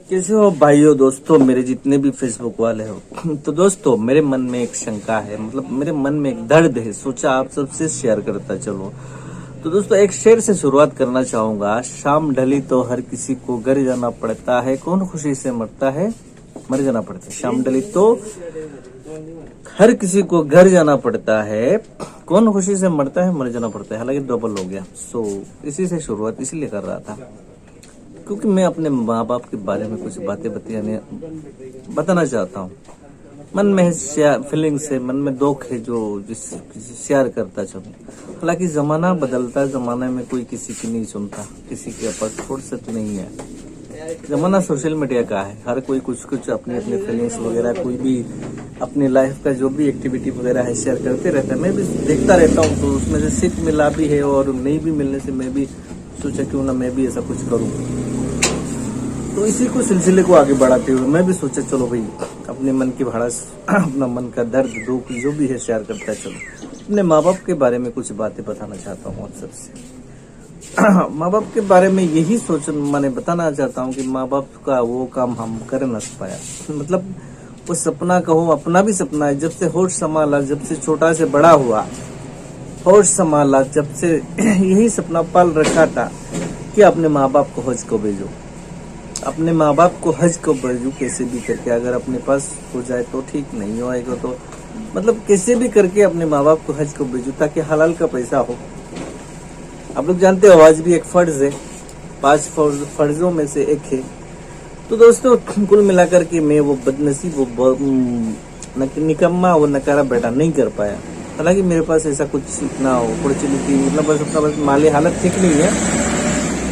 कैसे हो भाइयों दोस्तों, मेरे जितने भी फेसबुक वाले हो। तो दोस्तों, मेरे मन में एक शंका है, मतलब मेरे मन में एक दर्द है, सोचा आप सबसे शेयर करता चलो। तो दोस्तों, एक शेर से शुरुआत करना चाहूंगा। शाम ढली तो हर किसी को घर जाना पड़ता है, कौन खुशी से मरता है, मर जाना पड़ता है। शाम ढली तो हर किसी को घर जाना पड़ता है, कौन खुशी से मरता है, मर जाना पड़ता है। हालांकि डबल हो गया। इसी से शुरुआत इसलिए कर रहा था क्योंकि मैं अपने माँ बाप के बारे में कुछ बातें बताना चाहता हूँ। मन में फीलिंग से मन में दुख है जो शेयर करता चलूं। हालांकि जमाना बदलता है, जमाने में कोई किसी की नहीं सुनता, किसी के पास फुर्सत नहीं है। जमाना सोशल मीडिया का है, हर कोई कुछ अपनी अपनी फीलिंग्स वगैरह, कोई भी अपनी लाइफ का जो भी एक्टिविटी वगैरह है शेयर करते रहता है। मैं भी देखता रहता हूँ, तो उसमें से सीख मिला भी है और नहीं भी मिलने से मैं भी सोचा क्यों ना मैं भी ऐसा कुछ करूँ। तो इसी को सिलसिले को आगे बढ़ाते हुए मैं भी सोचा चलो भाई, अपने मन की भड़ास, अपना मन का दर्द दुख जो भी है शेयर करता है चलो। अपने माँ बाप के बारे में कुछ बातें बताना चाहता हूँ आप सबसे। माँ बाप के बारे में यही मैंने बताना चाहता हूँ कि माँ बाप का वो काम हम कर न पाया। मतलब वो सपना कहो, अपना भी सपना है। जब से होश संभाला, जब से छोटा से बड़ा हुआ, होश संभाला, जब से यही सपना पाल रखा था कि अपने माँ बाप को हज को भेजो, अपने माँ बाप को हज को भेजू कैसे भी करके। अगर अपने पास हो जाए तो ठीक, नहीं होएगा तो मतलब कैसे भी करके अपने माँ बाप को हज को भेजू, ताकि हलाल का पैसा हो। आप लोग जानते हो आज भी एक फर्ज है, 5 फर्जों में से एक है। तो दोस्तों, कुल मिलाकर के मैं वो बदनसीब, वो निकम्मा, वो नकारा बेटा नहीं कर पाया। हालांकि मेरे पास ऐसा कुछ इतना अपॉर्चुनिटी, मतलब बस अपना बस माली हालत ठीक नहीं है।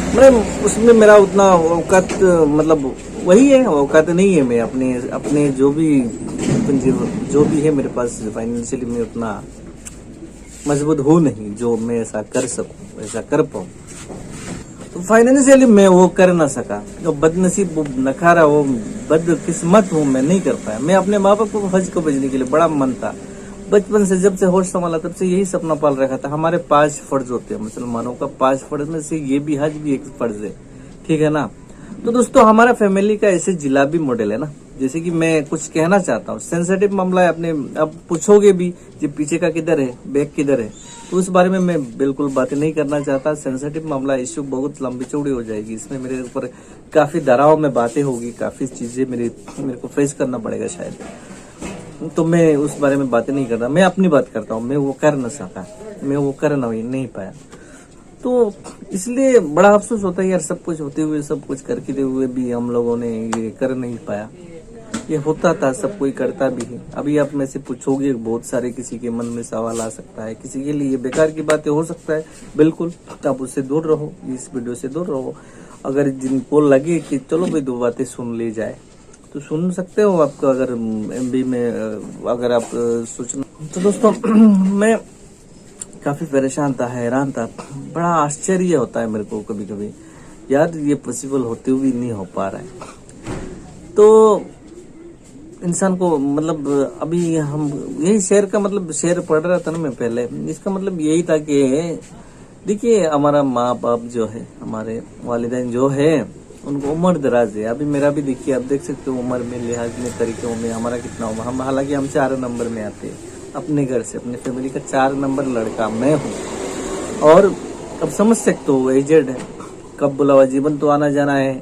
मतलब उसमें मेरा उतना औकात, मतलब वही है, औकात नहीं है। मैं अपने जो भी है मेरे पास फाइनेंशियली मैं उतना मजबूत हूँ नहीं जो मैं ऐसा कर सकूं, ऐसा कर पाऊँ। तो फाइनेंशियली मैं वो कर ना सका। जो बदनसीब, वो नखारा, वो बदकिस्मत हूँ, मैं नहीं कर पाया। मैं अपने माँ बाप को हज को भेजने के लिए बड़ा मन था। बचपन से जब से होश संभाला तब से यही सपना पाल रखा था। हमारे 5 फर्ज होते हैं मुसलमानों का, 5 फर्ज में से ये भी, हज भी एक फर्ज है, ठीक है ना। तो दोस्तों, हमारा फैमिली का ऐसे जिलाबी मॉडल है ना। जैसे कि मैं कुछ कहना चाहता हूँ, सेंसिटिव मामला है अपने। अब पूछोगे भी कि पीछे का किधर है, बैग किधर है, तो उस बारे में मैं बिल्कुल बातें नहीं करना चाहता। सेंसिटिव मामला, इश्यू बहुत लंबी चौड़ी हो जाएगी। इसमें मेरे ऊपर काफी दराव में बातें होगी, काफी चीजें मेरे को फेस करना पड़ेगा शायद। तो मैं उस बारे में बातें नहीं करता, मैं अपनी बात करता हूँ। मैं वो कर न सका, मैं वो कर नहीं पाया। तो इसलिए बड़ा अफसोस होता है यार, सब कुछ होते हुए, सब कुछ करके हुए भी हम लोगों ने ये कर नहीं पाया। ये होता था, सब कोई करता भी है। अभी आप में से पूछोगे, बहुत सारे किसी के मन में सवाल आ सकता है, किसी के लिए बेकार की बातें हो सकता है। बिल्कुल, आप उससे दूर रहो, इस वीडियो से दूर रहो। अगर जिनको लगे कि चलो भाई 2 बातें सुन ली जाए तो सुन सकते हो। आपका अगर एमबी में अगर आप सोचना। तो दोस्तों, मैं काफी परेशान था, हैरान था। बड़ा आश्चर्य होता है मेरे को कभी कभी, यार ये पॉसिबल होते हुए नहीं हो पा रहा है। तो इंसान को, मतलब अभी हम यही शेयर का, मतलब शेयर पढ़ रहा था ना मैं पहले, इसका मतलब यही था कि देखिए, हमारा माँ बाप जो है, हमारे वालिदैन जो है, उनको उम्र दराज है। अभी मेरा भी देखिए, आप देख सकते हो उम्र में, लिहाज में, तरीकों में हमारा कितना उम्र। हम हालांकि हम 4 नंबर में आते हैं अपने घर से, अपनी फैमिली का 4 नंबर लड़का मैं हूँ। और अब समझ सकते हो, एजेड है, कब बुलावा, जीवन तो आना जाना है।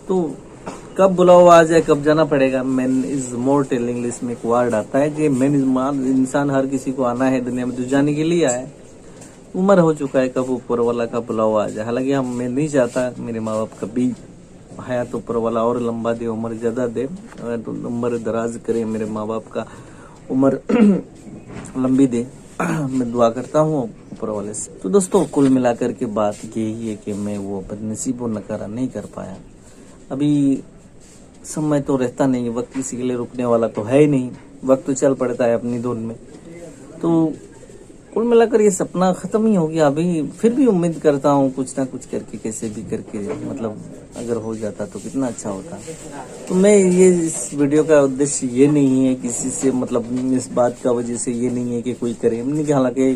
तो कब बुलावा आ जाए, कब जाना पड़ेगा। मैन इज मोर्टल, इंग्लिश में एक वर्ड आता है कि मैन इज, इंसान हर किसी को आना है दुनिया में, तो जाने के लिए आया। उम्र हो चुका है, कब ऊपर वाला का बुलावा आ जाए। हालांकि मैं नहीं चाहता मेरे माँ बाप कभी हयात ऊपर वाला और लंबा दे, उम्र ज्यादा दे, तो उम्र दराज करे, मेरे माँ बाप का उम्र लंबी दे। मैं दुआ करता हूँ ऊपर वाले से। तो दोस्तों, कुल मिलाकर के बात यही है कि मैं वो बदनसीब और नकारा नहीं कर पाया। अभी समय तो रहता नहीं, वक्त किसी के लिए रुकने वाला तो है ही नहीं, वक्त तो चल पड़ता है अपनी धुन में। तो कुल मिलाकर ये सपना खत्म ही हो गया। अभी फिर भी उम्मीद करता हूँ कुछ ना कुछ करके, कैसे भी करके, मतलब अगर हो जाता तो कितना अच्छा होता। तो मैं ये, इस वीडियो का उद्देश्य ये नहीं है किसी से, मतलब इस बात का वजह से ये नहीं है कि कोई करे, हालांकि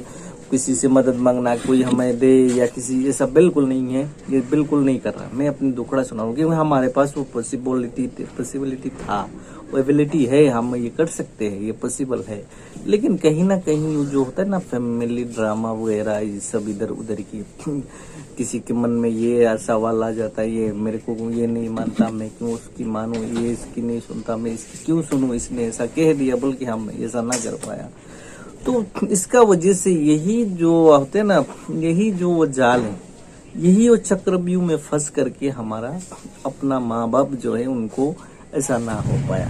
किसी से मदद मांगना, कोई हमें दे या किसी, ये सब बिल्कुल नहीं है, ये बिल्कुल नहीं कर रहा। मैं अपनी दुखड़ा सुनाऊँ कि हमारे पास वो पॉसिबिलिटी था, वो एबिलिटी है, हम ये कर सकते हैं, ये पॉसिबल है। लेकिन कहीं ना कहीं जो होता है ना फैमिली ड्रामा वगैरह, ये सब इधर उधर की किसी के मन में ये सवाल आ जाता है, ये मेरे को ये नहीं मानता, मैं क्यों उसकी मानूं, ये इसकी नहीं सुनता, मैं इसकी क्यों सुनूं, इसने ऐसा कह दिया, बल्कि हम ऐसा ना कर पाया। तो इसका वजह से यही जो होते हैं ना, यही जो वो जाल है, यही वो चक्रव्यूह में फंस करके हमारा अपना माँ बाप जो है उनको ऐसा ना हो पाया।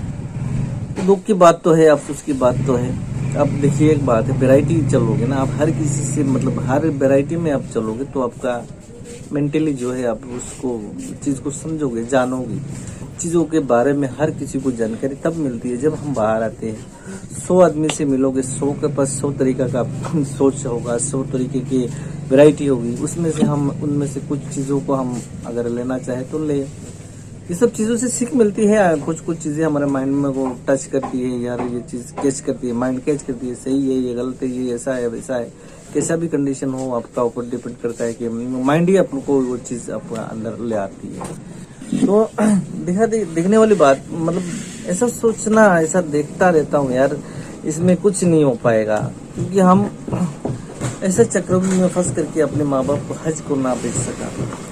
तो दुख की बात तो है, अफसोस की बात तो है। अब देखिए एक बात है, वैरायटी चलोगे ना आप, हर किसी से मतलब हर वैरायटी में आप चलोगे तो आपका मेंटली जो है आप उसको चीज को समझोगे, जानोगे, चीजों के बारे में हर किसी को जानकारी तब मिलती है जब हम बाहर आते हैं। 100 आदमी से मिलोगे, 100 के पास 100 तरीका का सोच होगा, 100 तरीके की वैरायटी होगी, उसमें से हम उनमें से कुछ चीजों को हम अगर लेना चाहे तो ले। ये सब चीजों से सीख मिलती है, कुछ कुछ चीजें हमारे माइंड में को टच करती है, यार ये चीज कैच करती है, माइंड कैच करती है, सही है, ये गलत है, ये ऐसा है वैसा है। कैसा भी कंडीशन हो आपका ऊपर डिपेंड करता है कि माइंड ही आपको वो चीज आपके अंदर ले आती है। तो देखने वाली बात, मतलब ऐसा सोचना, ऐसा देखता रहता हूँ यार, इसमें कुछ नहीं हो पाएगा, क्योंकि हम ऐसे चक्रव्यूह में फंस करके अपने माँ बाप को हज को ना बेच सका।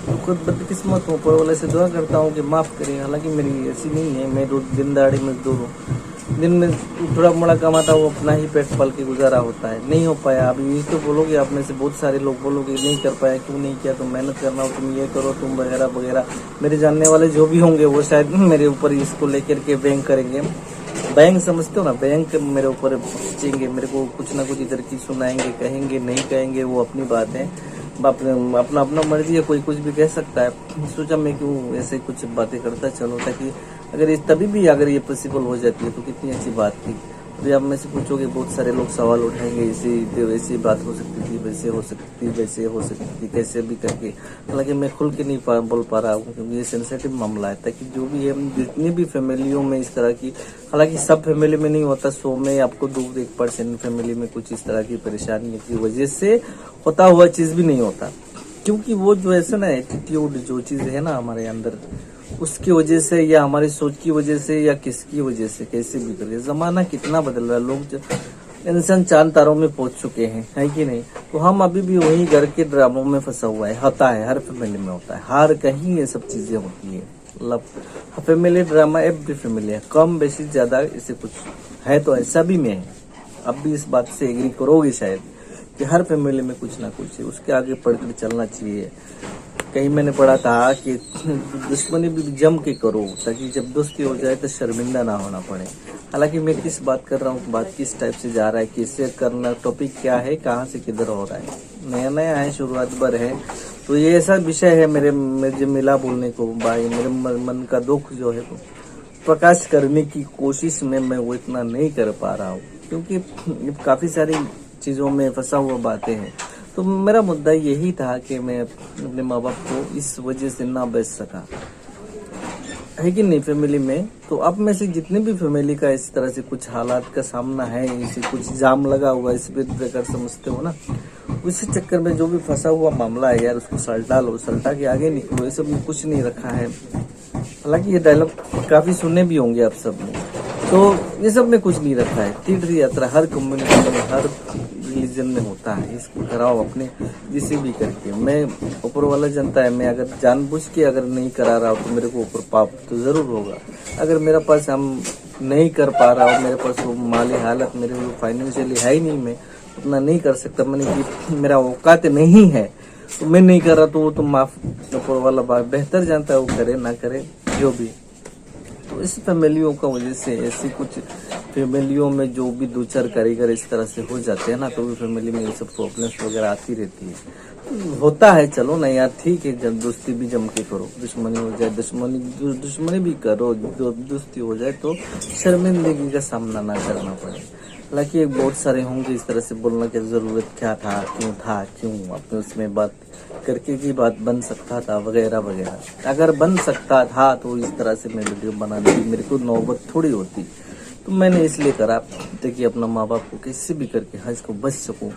तो खुद बदकिस्मत हूँ, ऊपर वाले से दुआ करता हूँ कि माफ करें। हालांकि मेरी ऐसी नहीं है, मैं दिन दहाड़ी मजदूर हूँ, दिन में थोड़ा मोड़ा कमाता हूँ, अपना ही पेट पाल के गुजारा होता है। नहीं हो पाया। अब ये तो बोलोगे, आप में से बहुत सारे लोग बोलोगे नहीं कर पाया, क्यों नहीं किया, तुम मेहनत करना हो, तुम ये करो, तुम वगैरह वगैरह। मेरे जानने वाले जो भी होंगे वो शायद मेरे ऊपर इसको लेकर के बैंक करेंगे, बैंक समझते हो ना, बैंक मेरे ऊपर पूछेंगे, मेरे को कुछ ना कुछ इधर की सुनाएंगे, कहेंगे नहीं कहेंगे वो अपनी बात है, अपना अपना मर्जी है, कोई कुछ भी कह सकता है। सोचा मैं क्यों ऐसे कुछ बातें करता चलो, ताकि अगर तभी भी अगर ये पॉसिबल हो जाती है तो कितनी अच्छी बात थी। तो आप में से पूछोगे, बहुत सारे लोग सवाल उठाएंगे, ऐसी बात हो सकती थी, वैसे हो सकती थी, वैसे हो सकती थी, कैसे भी करके। हालांकि मैं खुल के नहीं बोल पा रहा हूँ, क्योंकि ये सेंसिटिव मामला है, ताकि जो भी है जितनी भी फैमिलियों में इस तरह की, हालांकि सब फैमिली में नहीं होता, 100 में आपको 2-1% फैमिली में कुछ इस तरह की परेशानी की वजह से होता हुआ चीज भी नहीं होता। क्योंकि वो जो ऐसा ना एटीट्यूड जो चीज है ना हमारे अंदर, उसकी वजह से या हमारी सोच की वजह से या किसकी वजह से, कैसे भी करके जमाना कितना बदल रहा है, लोग जो इंसान चांद तारों में पहुंच चुके हैं, है कि नहीं। तो हम अभी भी वही घर के ड्रामों में फंसा हुआ है। होता है, हर फैमिली में होता है, हर कहीं ये सब चीजें होती है। मतलब फैमिली ड्रामा एवरी फैमिली है, कम बेसी ज्यादा इसे कुछ है तो ऐसा भी में है। अब भी इस बात से एग्री करोगे शायद कि हर फैमिली में कुछ ना कुछ है, उसके आगे पढ़कर चलना चाहिए। कहीं मैंने पढ़ा था कि दुश्मनी भी जम के करो, ताकि जब दोस्ती हो जाए तो शर्मिंदा ना होना पड़े। हालांकि मैं किस बात कर रहा हूँ, बात किस टाइप से जा रहा है, किससे करना, टॉपिक क्या है, कहाँ से किधर हो रहा है, नया नया है, शुरुआत भर है। तो ये ऐसा विषय है मुझे मिला बोलने को भाई, मेरे मन का दुख जो है तो प्रकाश करने की कोशिश में मैं वो इतना नहीं कर पा रहा हूँ, क्योंकि काफी सारी चीजों में फंसा हुआ बातें हैं। तो मेरा मुद्दा यही था कि मैं अपने माँ बाप को इस वजह से ना बेच सका, है कि नहीं फैमिली में। तो अब में से जितने भी फैमिली का इस तरह से कुछ हालात का सामना है, इसे कुछ जाम लगा हुआ है, इस प्रकार समझते हो ना, उसी चक्कर में जो भी फंसा हुआ मामला है यार, उसको सल्टा लो, सल्टा के आगे निकलो। ये सब में कुछ नहीं रखा है। हालांकि ये डायलॉग काफी सुने भी होंगे आप सब ने। तो ये सब में कुछ नहीं रखा है। तीर्थ यात्रा हर कम्युनिटी में, हर रिलीजन में होता है, इसको कराओ अपने जिसे भी करके। मैं ऊपर वाला जानता है, मैं अगर जानबूझ के अगर नहीं करा रहा हूँ तो मेरे को ऊपर पाप तो जरूर होगा। अगर मेरे पास हम नहीं कर पा रहा हूँ, मेरे पास वो माली हालत, मेरे वो फाइनेंशियली है ही नहीं, मैं उतना नहीं कर सकता, मैंने कि मेरा औकात नहीं है, तो मैं नहीं कर रहा, तो वो तो माफ ऊपर वाला बेहतर जानता है, वो करे ना करे जो भी। तो इस फैमिलियों का वजह से ऐसी कुछ फैमिलियों में जो भी 2-4 कारीगर इस तरह से हो जाते हैं ना, तो भी फैमिली में ये सब प्रॉब्लम्स वगैरह आती रहती है। तो होता है, चलो ना यार ठीक है, जब दोस्ती भी जम के करो, दुश्मनी हो जाए दुश्मनी भी करो, दोस्ती हो जाए तो शर्मिंदगी का सामना ना करना पड़े। हालांकि बहुत सारे होंगे इस तरह से बोलना की जरूरत क्या था, क्यों अपने उसमें बात करके की बात बन सकता था वगैरह वगैरह। अगर बन सकता था तो इस तरह से मैं वीडियो बनाने की मेरे को नौबत थोड़ी होती। तो मैंने इसलिए करा ताकि अपना माँ बाप को किसी भी करके हज को बच सकूं।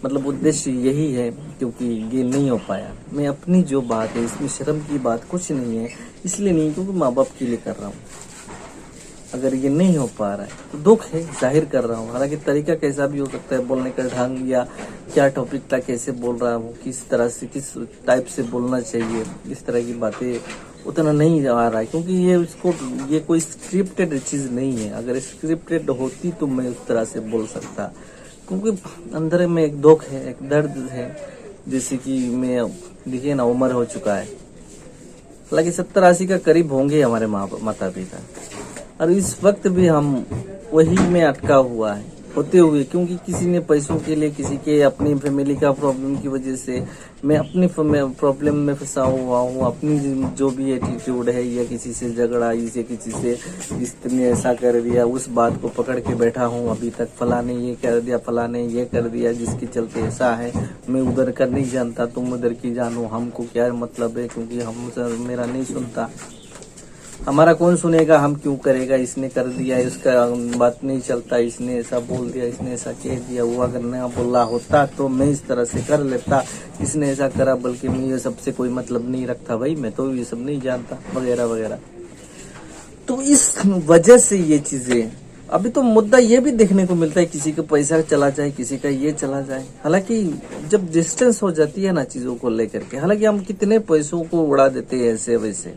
मतलब उद्देश्य यही है, क्योंकि ये नहीं हो पाया। मैं अपनी जो बात है इसमें शर्म की बात कुछ नहीं है, इसलिए नहीं क्योंकि माँ बाप के लिए कर रहा हूँ। अगर ये नहीं हो पा रहा है तो दुख है, जाहिर कर रहा हूँ। हालांकि तरीका कैसा भी हो सकता है, बोलने का ढंग या क्या टॉपिक था, कैसे बोल रहा हूँ, किस तरह से किस टाइप से बोलना चाहिए, इस तरह की बातें उतना नहीं आ रहा है, क्योंकि ये कोई स्क्रिप्टेड चीज़ नहीं है। अगर स्क्रिप्टेड होती तो मैं उस तरह से बोल सकता, क्योंकि अंदर में एक दुख है, एक दर्द है। जैसे कि मैं देखिए ना, उम्र हो चुका है, हालांकि 70-80 का करीब होंगे हमारे माता पिता, और इस वक्त भी हम वही में अटका हुआ है होते हुए, क्योंकि किसी ने पैसों के लिए, किसी के अपनी फैमिली का प्रॉब्लम की वजह से मैं अपनी प्रॉब्लम में फंसा हुआ हूँ। अपनी जो भी एटीट्यूड है, या किसी से झगड़ा, इसे किसी से इसने ऐसा कर दिया, उस बात को पकड़ के बैठा हूँ अभी तक। फलाने ये कर दिया, फलाने ये कर दिया, जिसके चलते ऐसा है। मैं उधर का नहीं जानता, तुम उधर की जानो, हमको क्या मतलब है, क्योंकि हम मेरा नहीं सुनता, हमारा कौन सुनेगा, हम क्यों करेगा, इसने कर दिया, इसका बात नहीं चलता, इसने ऐसा बोल दिया, इसने ऐसा कह दिया। वो अगर नया बोला होता तो मैं इस तरह से कर लेता, इसने ऐसा करा, बल्कि मैं ये सबसे कोई मतलब नहीं रखता भाई, मैं तो ये सब नहीं जानता, वगैरह वगैरह। तो इस वजह से ये चीजें, अभी तो मुद्दा ये भी देखने को मिलता है, किसी का पैसा चला जाए, किसी का ये चला जाए। हालांकि जब डिस्टेंस हो जाती है ना चीजों को लेकर के, हालांकि हम कितने पैसों को उड़ा देते हैं ऐसे वैसे,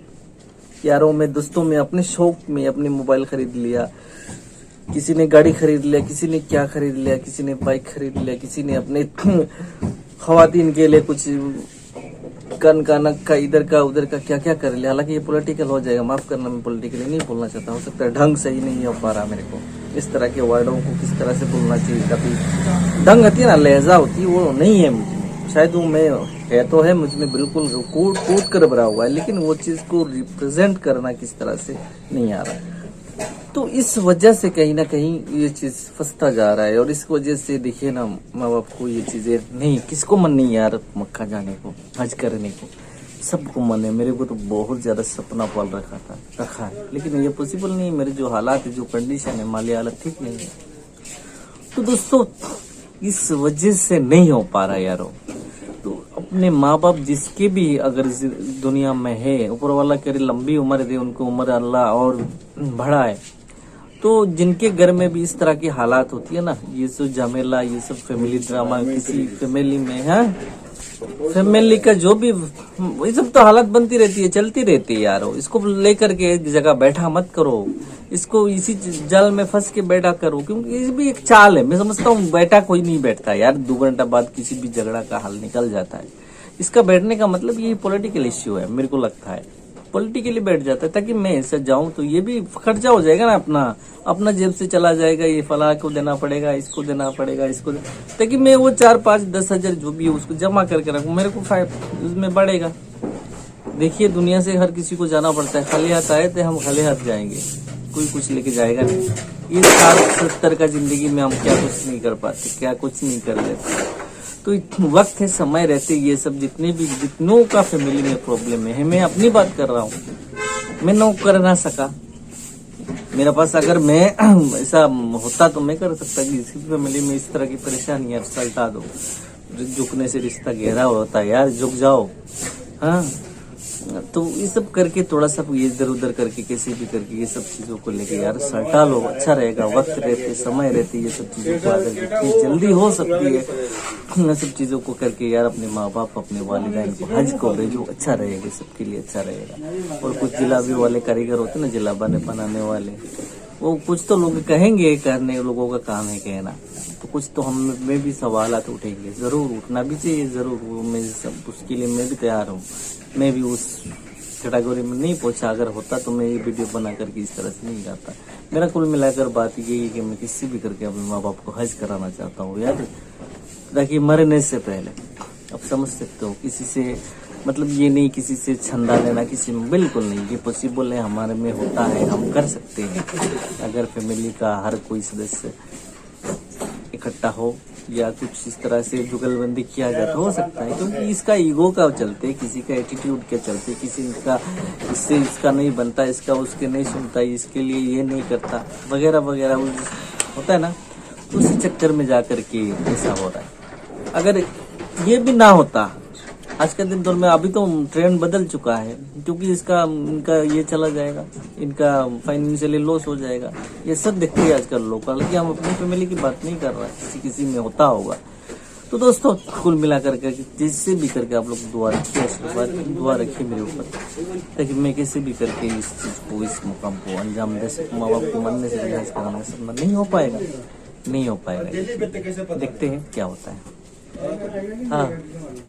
यारों में, दोस्तों में, अपने शौक में, अपने मोबाइल खरीद लिया, किसी ने गाड़ी खरीद लिया, किसी ने क्या खरीद लिया, किसी ने बाइक खरीद लिया, किसी ने अपने खवातीन के लिए कुछ कन का नक का, इधर का उधर का क्या क्या कर लिया। हालांकि ये पॉलिटिकल हो जाएगा, माफ करना, मैं पॉलिटिकली नहीं बोलना चाहता, हो सकता है ढंग सही नहीं हो पा रहा मेरे को। इस तरह के वर्डों को किस तरह से बोलना चाहिए, कभी ढंग होती है ना, लहजा होती है, वो नहीं है मुझ में। शायद वो मैं है तो है मुझ में, बिल्कुल कूट कर भरा हुआ है, लेकिन वो चीज को रिप्रेजेंट करना किस तरह से नहीं आ रहा है। तो इस वजह से कहीं ना कहीं ये चीज फंसता जा रहा है, और इस वजह से देखिए ना, माँ बाप को ये चीजें नहीं, किसको मन नहीं यार मक्का जाने को, हज करने को, सबको मन है। मेरे को तो बहुत ज्यादा सपना पाल रखा है, लेकिन ये पॉसिबल नहीं है। मेरे जो हालात है, जो कंडीशन है, माली हालत ठीक नहीं है। तो दोस्तों इस वजह से नहीं हो पा रहा यारो। तो अपने माँ बाप जिसके भी अगर दुनिया में है, ऊपर वाला करे लंबी उम्र दे, उनको उम्र अल्लाह और बढ़ाए। तो जिनके घर में भी इस तरह की हालात होती है ना, ये सब झमेला, ये सब फैमिली ड्रामा, किसी फैमिली में है, फैमिली का जो भी, ये सब तो हालत बनती रहती है, चलती रहती है यारो। इसको लेकर के एक जगह बैठा मत करो, इसको इसी जाल में फंस के बैठा करो, क्योंकि ये भी एक चाल है। मैं समझता हूँ बैठा कोई नहीं बैठता यार, 2 घंटा बाद किसी भी झगड़ा का हल निकल जाता है। इसका बैठने का मतलब ये पॉलिटिकल इश्यू है, मेरे को लगता है पॉलिटिकली बैठ जाता है, ताकि मैं ऐसा जाऊं तो ये भी खर्चा हो जाएगा ना, अपना जेब से चला जाएगा, ये फला को देना पड़ेगा, इसको देना पड़ेगा, इसको ताकि मैं वो 4, 5, 10 हजार जो भी है उसको जमा करके रखूं, मेरे को उसमें बढ़ेगा। देखिए दुनिया से हर किसी को जाना पड़ता है, खाली हाथ आए थे हम खाली हाथ जाएंगे, कोई कुछ लेके जाएगा नहीं। ये 60-70 का जिंदगी में हम क्या कुछ नहीं कर पाते, क्या कुछ नहीं कर लेते। तो वक्त है, समय रहते ये सब जितनों का फैमिली में प्रॉब्लम है, मैं अपनी बात कर रहा हूँ, मैं न कर ना सका। मेरे पास अगर मैं ऐसा होता तो मैं कर सकता कि इसी फैमिली में इस तरह की परेशानी है, सल्टा दो, झुकने से रिश्ता गहरा होता है यार, झुक जाओ। हाँ, तो ये सब करके थोड़ा सा ये इधर उधर करके कैसे भी करके ये सब चीजों को लेके यार सल्टा लो, अच्छा रहेगा। वक्त रहते, समय रहते, ये सब चीजों को अगर जितनी जल्दी हो सकती है इन सब चीजों को करके यार अपने माँ बाप, अपने वालिदैन को हज को भेजो, अच्छा रहेगा, सबके लिए अच्छा रहेगा। और कुछ जिलाबी वाले कारीगर होते ना, जिलाबा बनाने वाले, वो कुछ तो लोग कहेंगे, करने लोगों का काम है कहना, तो कुछ तो हम में भी सवालात उठेंगे, जरूर उठना भी चाहिए, जरूर। मैं सब उसके लिए मैं भी तैयार हूँ, मैं भी उस कैटेगरी में नहीं पहुंचा। अगर होता तो मैं ये वीडियो बना करके इस तरह से नहीं जाता। मेरा कुल मिलाकर बात यही है कि मैं किसी भी करके अपने माँ बाप को हज कराना चाहता हूँ यार, ताकि मरने से पहले। अब समझ सकते हो, किसी से मतलब ये नहीं किसी से छंदा लेना, किसी में बिल्कुल नहीं, ये पॉसिबल है, हमारे में होता है, हम कर सकते हैं। अगर फैमिली का हर कोई सदस्य इकट्ठा हो या कुछ इस तरह से जुगलबंदी किया जाए तो हो सकता है, क्योंकि इसका ईगो का चलते, किसी का एटीट्यूड के चलते, किसी का इससे इसका नहीं बनता, इसका उसके नहीं सुनता, इसके लिए ये नहीं करता, वगैरह वगैरह होता है ना, तो उसी चक्कर में जाकर के ऐसा हो रहा है। अगर ये भी ना होता आज के दिन दौर में, अभी तो ट्रेंड बदल चुका है, क्योंकि इनका ये चला जाएगा, इनका फाइनेंशियली लॉस हो जाएगा, ये सब देखते हैं आजकल लोग। हालांकि हम अपनी फैमिली की बात नहीं कर रहे, किसी में होता होगा। तो दोस्तों कुल मिलाकर के जिससे भी करके आप लोग दुआ रखिए, आशीर्वाद दुआ रखिए मेरे ऊपर, ताकि मैं कैसे भी करके इस चीज को, इस मुकाम को अंजाम दे सकूं। माँ बाप को मानने से रियाज कराना सपना नहीं हो पाएगा, नहीं हो पाएगा। देखते हैं क्या होता है। हाँ।